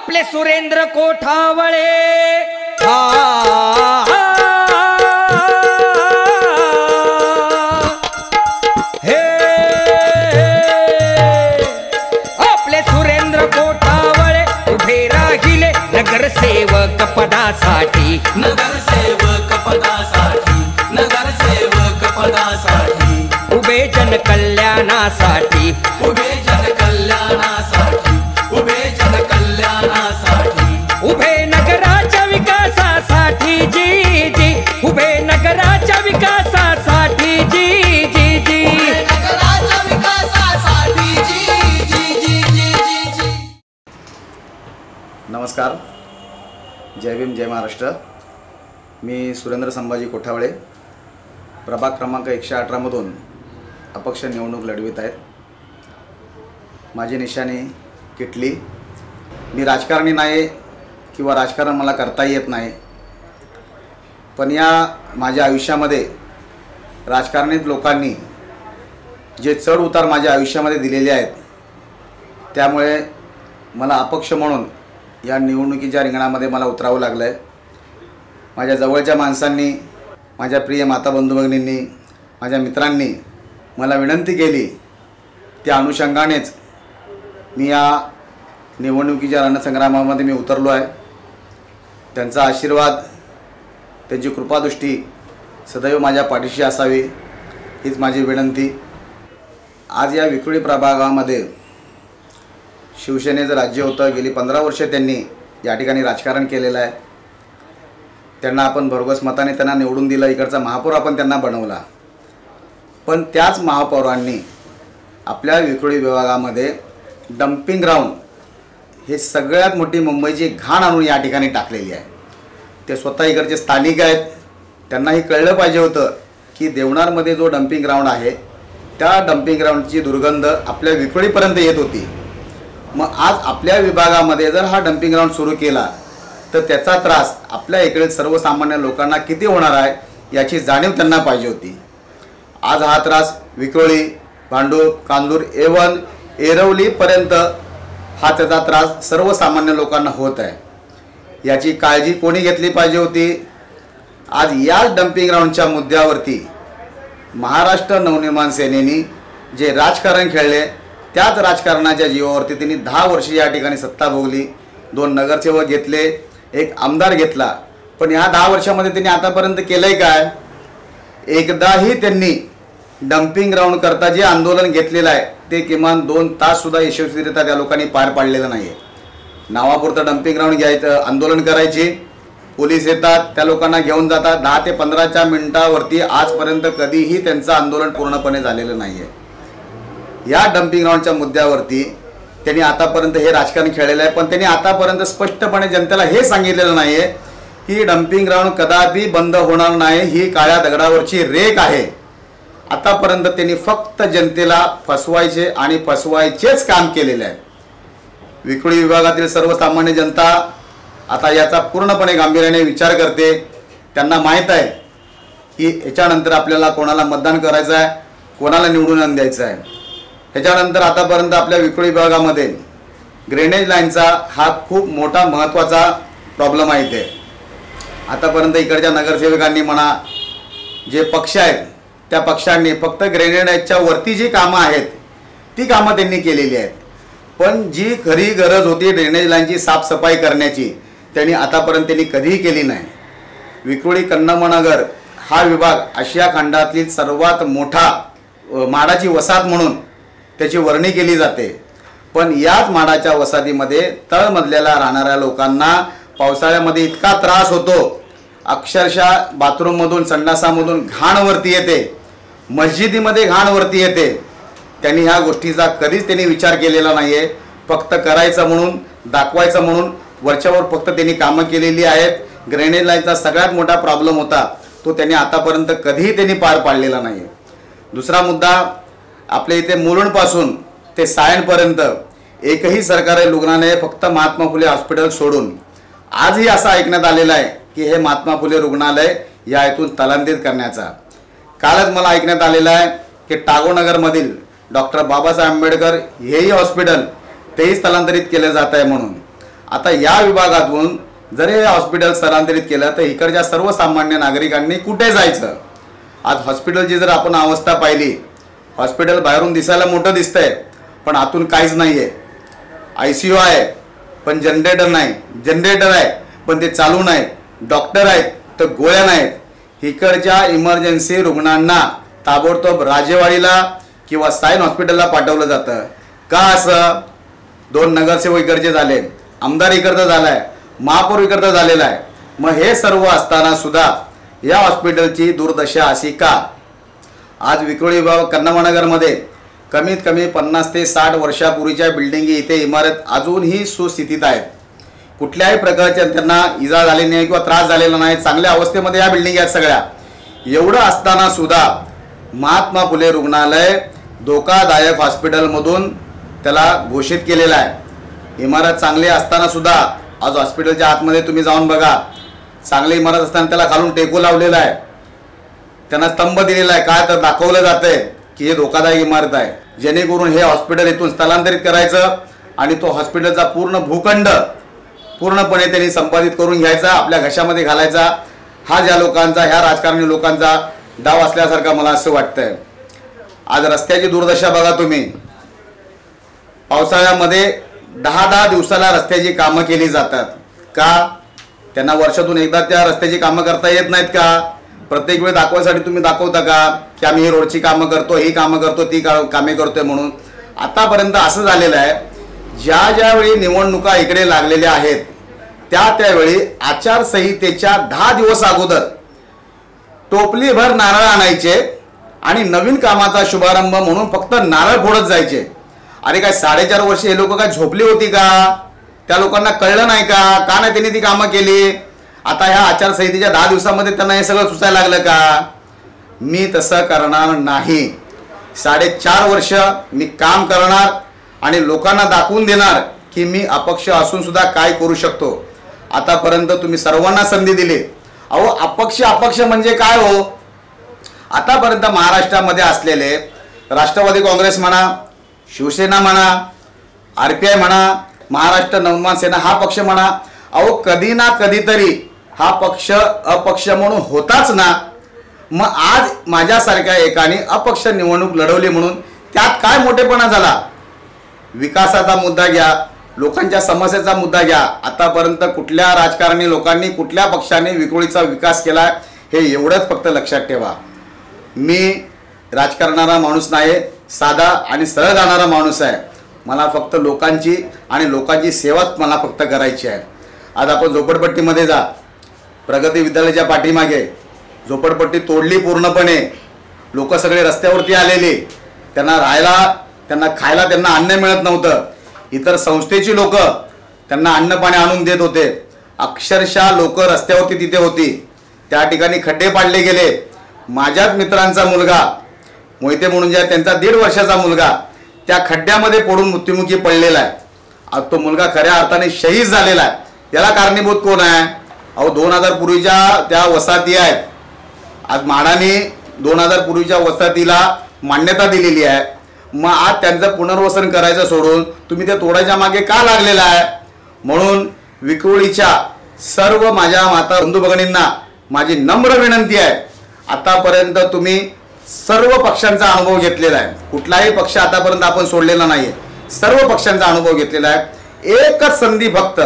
आपले सुरेंद्र कोठावळे हे आपले सुरेंद्र कोठावळे उभे राहिले नगरसेवक पदासाठी, नगरसेवक पदासाठी, नगरसेवक पदासाठी, उभे जनकल्याणासाठी, उभे जनकल्याणासाठी, उभे जनकल्याणासाठी, उभे नगराच्या विकासासाठी जी जी, उभे नगराच्या विकासासाठी जी जी जी, नगराच्या विकासासाठी जी जी जी जी जी जी। नमस्कार, जय भीम, जय महाराष्ट्र। मी सुरेंद्र संभाजी कोठावळे प्रभाग क्रमांक 118मधून अपक्ष निवडणूक लढवित आहेत। माझी निशाणी किटली। मी राजकारणी नाही किंवा राजकारण मला करता येत नाही, पण या माझ्या आयुष्यामध्ये राजकारणी लोकांनी जे चढ उतार माझ्या आयुष्यामध्ये दिलेले आहेत, त्यामुळे मला अपक्ष म्हणून या निवडणुकीच्या रिंगणामध्ये मला उतरावं लागलं आहे। माझ्या जवळच्या माणसांनी, माझ्या प्रिय माता बंधू भगिनींनी, माझ्या मित्रांनी मला विनंती केली, त्या अनुषंगानेच मी या निवडणुकीच्या रणसंग्रामामध्ये मी उतरलो आहे। त्यांचा आशीर्वाद, त्यांची कृपादृष्टी सदैव माझ्या पाठीशी असावी हीच माझी विनंती। आज या विक्रोळी प्रभागामध्ये शिवसेनेचं राज्य होतं। गेली 15 वर्षे त्यांनी या ठिकाणी राजकारण केलेलं आहे। त्यांना आपण भरघोस मताने त्यांना निवडून दिलं, इकडचा महापौर आपण त्यांना बनवला, पण त्याच महापौरांनी आपल्या विक्रोळी विभागामध्ये डम्पिंग ग्राउंड हे सगळ्यात मोठी मुंबईची घाण आणून या ठिकाणी टाकलेली आहे। ते स्वतः इकडचे स्थानिक आहेत, त्यांनाही कळलं पाहिजे होतं की देवनारमध्ये जो डम्पिंग ग्राउंड आहे त्या डम्पिंग ग्राउंडची दुर्गंध आपल्या विक्रोळीपर्यंत येत होती। मग आज आपल्या विभागामध्ये जर हा डम्पिंग ग्राउंड सुरू केला तर त्याचा त्रास आपल्या इकडे सर्वसामान्य लोकांना किती होणार आहे याची जाणीव त्यांना पाहिजे होती। आज हा त्रास विक्रोळी, भांडूप, कांदूर, एवन, एरवलीपर्यंत हा त्याचा त्रास सर्वसामान्य लोकांना होत आहे। याची काळजी कोणी घेतली पाहिजे होती? आज याच डम्पिंग ग्राउंडच्या मुद्द्यावरती महाराष्ट्र नवनिर्माण सेनेने जे राजकारण खेळले, त्याच राजकारणाच्या जीवावरती त्यांनी 10 वर्षे या ठिकाणी सत्ता भोगली। 2 नगरसेवक घेतले, 1 आमदार घेतला, पण ह्या 10 वर्षामध्ये त्यांनी आतापर्यंत केलंय काय? एकदाही त्यांनी डम्पिंग ग्राउंड करता जे आंदोलन घेतलेलं आहे ते किमान 2 ताससुद्धा यशस्वीरित्या त्या लोकांनी पार पाडलेलं नाही आहे। नावापुरतं डम्पिंग ग्राउंड घ्यायचं, आंदोलन करायचे, पोलीस येतात, त्या लोकांना घेऊन जातात। 10 ते 15 मिनिटावरती आजपर्यंत कधीही त्यांचं आंदोलन पूर्णपणे झालेलं नाही आहे। या डम्पिंग ग्राउंडच्या मुद्द्यावरती त्यांनी आतापर्यंत हे राजकारण खेळलेलं आहे, पण त्यांनी आतापर्यंत स्पष्टपणे जनतेला हे सांगितलेलं नाही आहे की डम्पिंग ग्राउंड कदापि बंद होणार नाही, ही काळ्या दगडावरची रेख आहे। आतापर्यंत त्यांनी फक्त जनतेला फसवायचे आणि फसवायचेच काम केलेले आहे। विक्रोळी विभागातील सर्वसामान्य जनता आता याचा पूर्णपणे गांभीर्याने विचार करते। त्यांना माहीत आहे की याच्यानंतर आपल्याला कोणाला मतदान करायचं आहे, कोणाला निवडून द्यायचं आहे। ह्याच्यानंतर आतापर्यंत आपल्या विक्रोळी विभागामध्ये ड्रेनेज लाईनचा हा खूप मोठा महत्त्वाचा प्रॉब्लेम आहे। इथे आतापर्यंत इकडच्या नगरसेवकांनी म्हणा, जे पक्ष आहेत त्या पक्षांनी फक्त ड्रेनेजच्या वरती जी कामं आहेत ती कामं त्यांनी केलेली आहेत, पण जी खरी गरज होती ड्रेनेज लाईनची साफसफाई करण्याची त्यांनी आतापर्यंत कधीही केली नाही। विक्रोळी कन्नमनगर हा विभाग आशिया खंडातील सर्वात मोठा माडाची वसाहत म्हणून त्याची वर्णी केली जाते, पण याच माडाच्या वसाहतीमध्ये तळमजल्याला राहणाऱ्या लोकांना पावसाळ्यामध्ये इतका त्रास होतो, अक्षरशः बाथरूममधून, संडासामधून घाणवरती येते, मस्जिदीमध्ये घाणवरती येते। त्यांनी ह्या गोष्टीचा कधीच त्यांनी विचार केलेला नाही आहे। फक्त करायचं म्हणून, दाखवायचं म्हणून वरच्यावर फक्त त्यांनी कामं केलेली आहेत। ड्रेनेज लाईनचा सगळ्यात मोठा प्रॉब्लेम होता तो त्यांनी आतापर्यंत कधीही त्यांनी पार पाडलेला नाही आहे। दुसरा मुद्दा, आपल्या इथे मुलुंडपासून ते सायनपर्यंत एकही सरकारी रुग्णालय फक्त महात्मा फुले हॉस्पिटल सोडून आजही असं ऐकण्यात आलेलं आहे की हे महात्मा फुले रुग्णालय या इथून स्थलांतरित करण्याचा। कालच मला ऐकण्यात आलेलं आहे की टागोनगरमधील डॉक्टर बाबासाहेब आंबेडकर हेही हॉस्पिटल तेही स्थलांतरित केले जात आहे म्हणून। आता या विभागातून जर हे हॉस्पिटल स्थलांतरित केलं तर इकडच्या सर्वसामान्य नागरिकांनी कुठे जायचं? आज हॉस्पिटलची जर आपण अवस्था पाहिली, हॉस्पिटल बाहेरून दिसायला मोठं दिसतंय पण आतून काहीच नाही आहे. ICU आहे पण जनरेटर नाही, जनरेटर आहे पण ते चालू नाही, डॉक्टर आहेत तर गोळ्या नाहीत. इकडच्या इमर्जन्सी रुग्णांना ताबडतोब राजेवाडीला किंवा सायन हॉस्पिटलला पाठवलं जातं. का असं? 2 नगरसेवक इकडचे झाले, आमदार इकडचा झालाय, महापौर इकडचा झालेला आहे. मग हे सर्व असताना सुद्धा या हॉस्पिटलची दुर्दशा अशी का? आज विक्रोळी विभाग कन्नमनगरमध्ये कमीत कमी 50 ते 60 वर्षापूर्वीच्या बिल्डिंगी इथे इमारत अजूनही सुस्थितीत आहेत. कुठल्याही प्रकारच्या त्यांना इजा झालेली नाही किंवा त्रास झालेला नाही, चांगल्या अवस्थेमध्ये या बिल्डिंग आहेत सगळ्या. एवढं असताना सुद्धा महात्मा फुले रुग्णालय धोकादायक हॉस्पिटलमधून त्याला घोषित केलेलं आहे. इमारत चांगली असताना सुद्धा आज हॉस्पिटलच्या आतमध्ये तुम्ही जाऊन बघा, चांगली इमारत असताना त्याला खालून टेकू लावलेला आहे, त्यांना स्तंभ दिलेला आहे. काय तर दाखवलं जातंय की हे धोकादायक इमारत आहे, जेणेकरून हे हॉस्पिटल इथून स्थलांतरित करायचं आणि तो हॉस्पिटलचा पूर्ण भूखंड पूर्णपणे त्यांनी संपादित करून घ्यायचा, आपल्या घशामध्ये घालायचा. हा ज्या लोकांचा, ह्या राजकारणी लोकांचा डाव असल्यासारखं मला असं वाटतंय. आज रस्त्याची दुर्दशा बघा तुम्ही. पावसाळ्यामध्ये 10 दिवसाला रस्त्याची कामं केली जातात. का? त्यांना वर्षातून एकदा त्या रस्त्याची कामं करता येत नाहीत का? प्रत्येक वेळ दाखवायसाठी तुम्ही दाखवता का की आम्ही ही रोडची कामं करतो, ही कामं करतो, ती कामे करतोय म्हणून? आतापर्यंत असं झालेलं आहे, ज्यावेळी निवडणुका इकडे लागलेल्या आहेत त्यावेळी आचारसंहितेच्या 10 दिवस अगोदर टोपलीभर नारळ आणायचे आणि नवीन कामाचा शुभारंभ म्हणून फक्त नारळ फोडत जायचे. अरे काय 4.5 वर्ष हे लोक काय झोपली होती का? त्या लोकांना कळलं नाही का? का नाही त्यांनी ती कामं केली? आता ह्या आचारसंहितेच्या 10 दिवसामध्ये त्यांना हे सगळं सुचायला लागलं का? मी तसं करणार नाही. 4.5 वर्ष मी काम करणार आणि लोकांना दाखवून देणार की मी अपक्ष असून सुद्धा काय करू शकतो. आतापर्यंत तुम्ही सर्वांना संधी दिली. अहो अपक्ष म्हणजे काय हो? आतापर्यंत महाराष्ट्रामध्ये असलेले राष्ट्रवादी काँग्रेस म्हणा, शिवसेना म्हणा, RPI म्हणा, महाराष्ट्र नवनिर्माण सेना हा पक्ष म्हणा, अहो कधी ना कधीतरी हा पक्ष अपक्ष म्हणून होताच ना. मग आज माझ्यासारख्या एकाने अपक्ष निवडणूक लढवली म्हणून त्यात काय मोठेपणा झाला? विकासाचा मुद्दा घ्या, लोकांच्या समस्याचा मुद्दा घ्या. आतापर्यंत कुठल्या राजकारणी लोकांनी, कुठल्या पक्षाने विक्रोळीचा विकास केला हे एवढंच फक्त लक्षात ठेवा. मी राजकारणारा माणूस नाही, साधा आणि सरळ जाणारा माणूस आहे. मला फक्त लोकांची आणि लोकांची सेवाच मला फक्त करायची आहे. आज आपण झोपडपट्टीमध्ये जा, प्रगती विद्यालयाच्या पाठीमागे झोपडपट्टी तोडली पूर्णपणे. लोक सगळे रस्त्यावरती आलेली, त्यांना राहायला, त्यांना खायला त्यांना अन्न मिळत नव्हतं. इतर संस्थेची लोक त्यांना अन्न पाणी आणून देत होते. अक्षरशः लोक रस्त्यावरती तिथे होती. त्या ठिकाणी खड्डे पाडले गेले. माझ्याच मित्रांचा मुलगा मोहिते म्हणून जे त्यांचा 1.5 वर्षाचा मुलगा त्या खड्ड्यामध्ये पडून मृत्युमुखी पडलेला आहे. आज तो मुलगा खऱ्या अर्थाने शहीद झालेला आहे. याला कारणीभूत कोण आहे? अहो 2000 पूर्वीच्या त्या वसाहती आहेत. आज म्हाडाने 2000 पूर्वीच्या वसाहतीला मान्यता दिलेली आहे. मग आज त्यांचं पुनर्वसन करायचं सोडून तुम्ही ते तोडायच्या मागे का लागलेला आहे? म्हणून विक्रोळीच्या सर्व माझ्या माता बंधू भगिनींना माझी नम्र विनंती आहे, आतापर्यंत तुम्ही सर्व पक्षांचा अनुभव घेतलेला आहे. कुठलाही पक्ष आतापर्यंत आपण सोडलेला नाही. सर्व पक्षांचा अनुभव घेतलेला आहे. एकच संधी, फक्त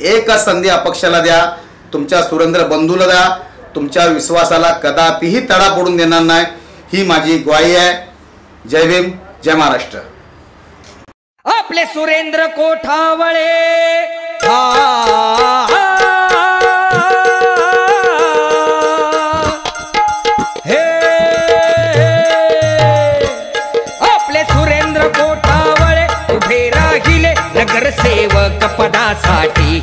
एकच संधी अपक्षाला द्या, तुमच्या सुरेंद्र बंधूला द्या. तुमच्या विश्वासाला कदापिही तडा पडून देणार नाही, ही माझी ग्वाही आहे. जय भीम, जय महाराष्ट्र. आपले सुरेंद्र कोठावळे हे आपले सुरेंद्र कोठावळे उभे राहिले नगरसेवक पदासाठी.